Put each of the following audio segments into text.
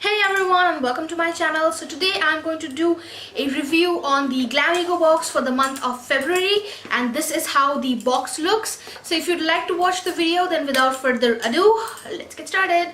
Hey everyone and welcome to my channel. So today I'm going to do a review on the Glamego box for the month of February, and this is how the box looks. So if you'd like to watch the video, then without further ado, let's get started.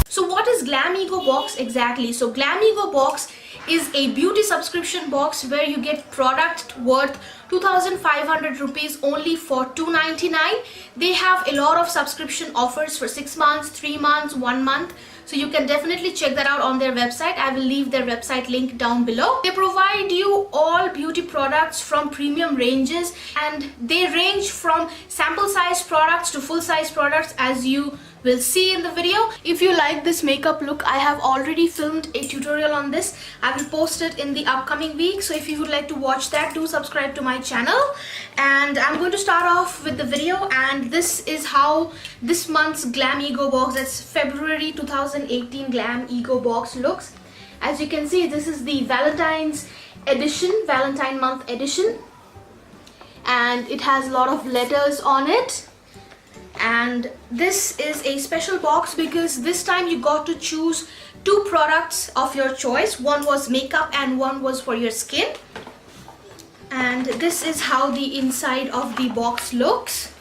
So what is Glamego box exactly? So Glamego box is a beauty subscription box where you get product worth 2,500 rupees only for $2.99. They have a lot of subscription offers for 6 months, 3 months, 1 month. So you can definitely check that out on their website. I will leave their website link down below. They provide you all beauty products from premium ranges, and they range from sample size products to full size products, as you will see in the video. If you like this makeup look, I have already filmed a tutorial on this. I will post it in the upcoming week. So if you would like to watch that, do subscribe to my channel. And I'm going to start off with the video, and this is how this month's Glamego box, that's February 2018 Glamego box, looks. As you can see, this is the Valentine's edition, Valentine month edition, and it has a lot of letters on it. And this is a special box because this time you got to choose 2 products of your choice. One was makeup and one was for your skin. And this is how the inside of the box looks.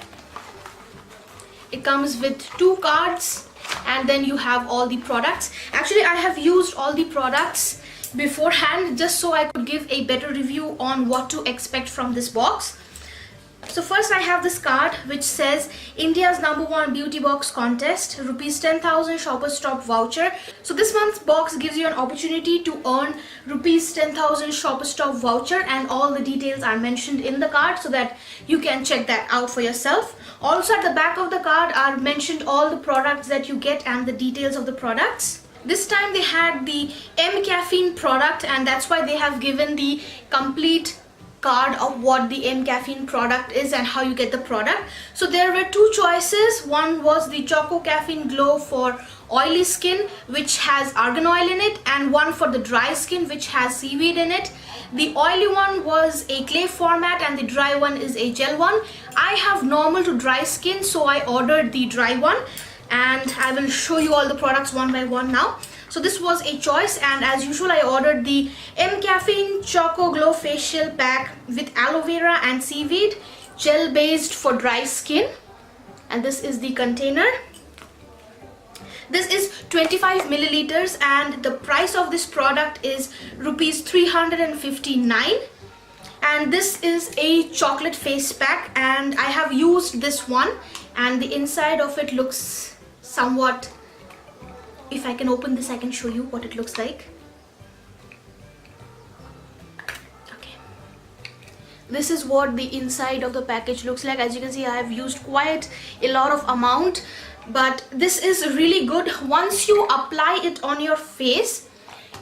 It comes with 2 cards, and then you have all the products. Actually, I have used all the products beforehand just so I could give a better review on what to expect from this box. So first I have this card which says India's #1 beauty box contest, rupees 10,000 Shoppers Stop voucher. So this month's box gives you an opportunity to earn rupees 10,000 Shoppers Stop voucher, and all the details are mentioned in the card so that you can check that out for yourself. Also at the back of the card are mentioned all the products that you get and the details of the products. This time they had the Mcaffeine product, and that's why they have given the complete card of what the Mcaffeine product is and how you get the product. So there were 2 choices. One was the Choco Caffeine Glow for oily skin, which has argan oil in it, and one for the dry skin, which has seaweed in it. The oily one was a clay format and the dry one is a gel one. I have normal to dry skin, so I ordered the dry one, and I will show you all the products one by one now. So this was a choice, and as usual I ordered the Mcaffeine Choco Glow Facial Pack with aloe vera and seaweed, gel based for dry skin, and this is the container. This is 25 milliliters, and the price of this product is rupees 359. And this is a chocolate face pack, and I have used this one, and the inside of it looks somewhat, if I can open this I can show you what it looks like. Okay, this is what the inside of the package looks like. As you can see, I have used quite a lot of amount, but this is really good. Once you apply it on your face,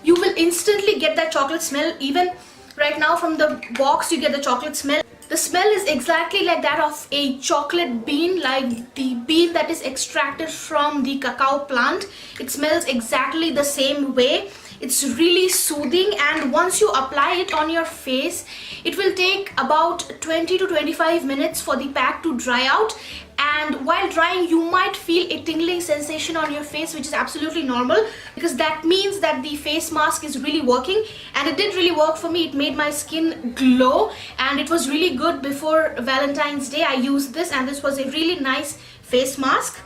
you will instantly get that chocolate smell. Even right now from the box you get the chocolate smell. The smell is exactly like that of a chocolate bean, like the bean that is extracted from the cacao plant. It smells exactly the same way. It's really soothing, and once you apply it on your face, it will take about 20 to 25 minutes for the pack to dry out. And while drying, you might feel a tingling sensation on your face, which is absolutely normal, because that means that the face mask is really working, and it did really work for me. It made my skin glow, and it was really good. Before Valentine's Day I used this, and this was a really nice face mask,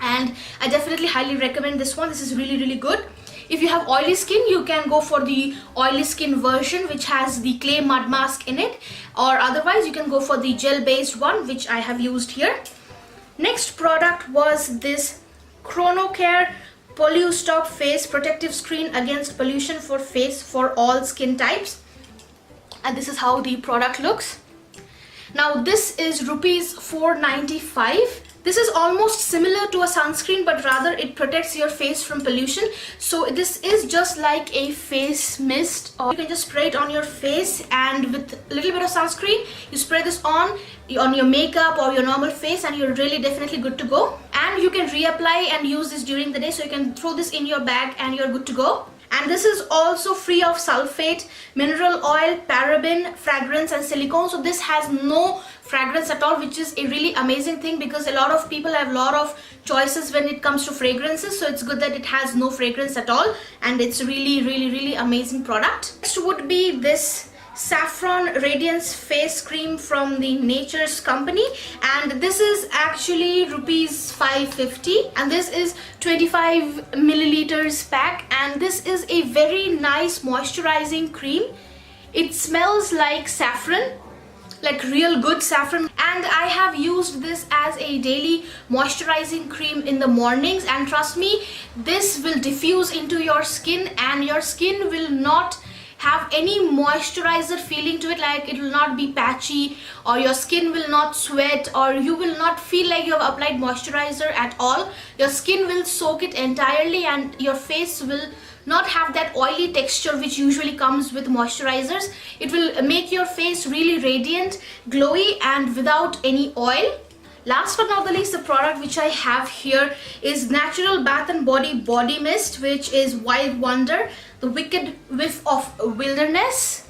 and I definitely highly recommend this one. This is really good. If you have oily skin, you can go for the oily skin version, which has the clay mud mask in it, or otherwise you can go for the gel based one, which I have used here. Next product was this Kronokare Pollution Face Protective Screen Against Pollution for Face for all skin types, and this is how the product looks. Now this is rupees 495. This is almost similar to a sunscreen, but rather it protects your face from pollution. So this is just like a face mist, or you can just spray it on your face, and with a little bit of sunscreen you spray this on your makeup or your normal face, and you're really definitely good to go. And you can reapply and use this during the day, so you can throw this in your bag and you're good to go. And this is also free of sulfate, mineral oil, paraben, fragrance and silicone. So this has no fragrance at all, which is a really amazing thing because a lot of people have a lot of choices when it comes to fragrances. So it's good that it has no fragrance at all, and it's really amazing product. Next would be this Saffron Radiance face cream from the Nature's Company, and this is actually rupees 550, and this is 25 milliliters pack, and this is a very nice moisturizing cream. It smells like saffron, like real good saffron, and I have used this as a daily moisturizing cream in the mornings, and trust me, this will diffuse into your skin and your skin will not have any moisturizer feeling to it. Like it will not be patchy, or your skin will not sweat, or you will not feel like you have applied moisturizer at all. Your skin will soak it entirely, and your face will not have that oily texture which usually comes with moisturizers. It will make your face really radiant, glowy, and without any oil. Last but not the least, the product which I have here is Natural Bath and Body Mist, which is Wild Wonder, the Wicked Whiff of Wilderness.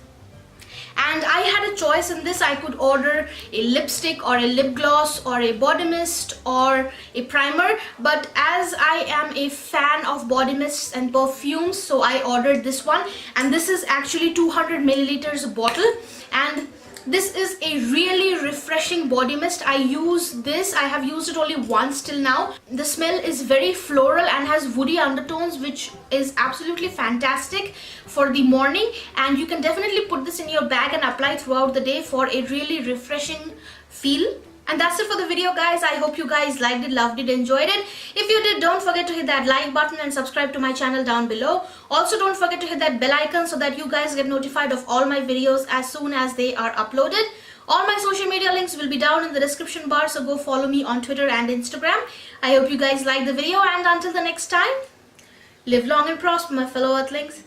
And I had a choice in this. I could order a lipstick or a lip gloss or a body mist or a primer, but as I am a fan of body mists and perfumes, so I ordered this one, and this is actually 200 milliliters bottle, and this is a really refreshing body mist. I use this, I have used it only once till now. The smell is very floral and has woody undertones, which is absolutely fantastic for the morning, and you can definitely put this in your bag and apply throughout the day for a really refreshing feel. And that's it for the video, guys. I hope you guys liked it, loved it, enjoyed it. If you did, don't forget to hit that like button and subscribe to my channel down below. Also, don't forget to hit that bell icon so that you guys get notified of all my videos as soon as they are uploaded. All my social media links will be down in the description bar, so go follow me on Twitter and Instagram. I hope you guys liked the video, and until the next time, live long and prosper, my fellow earthlings.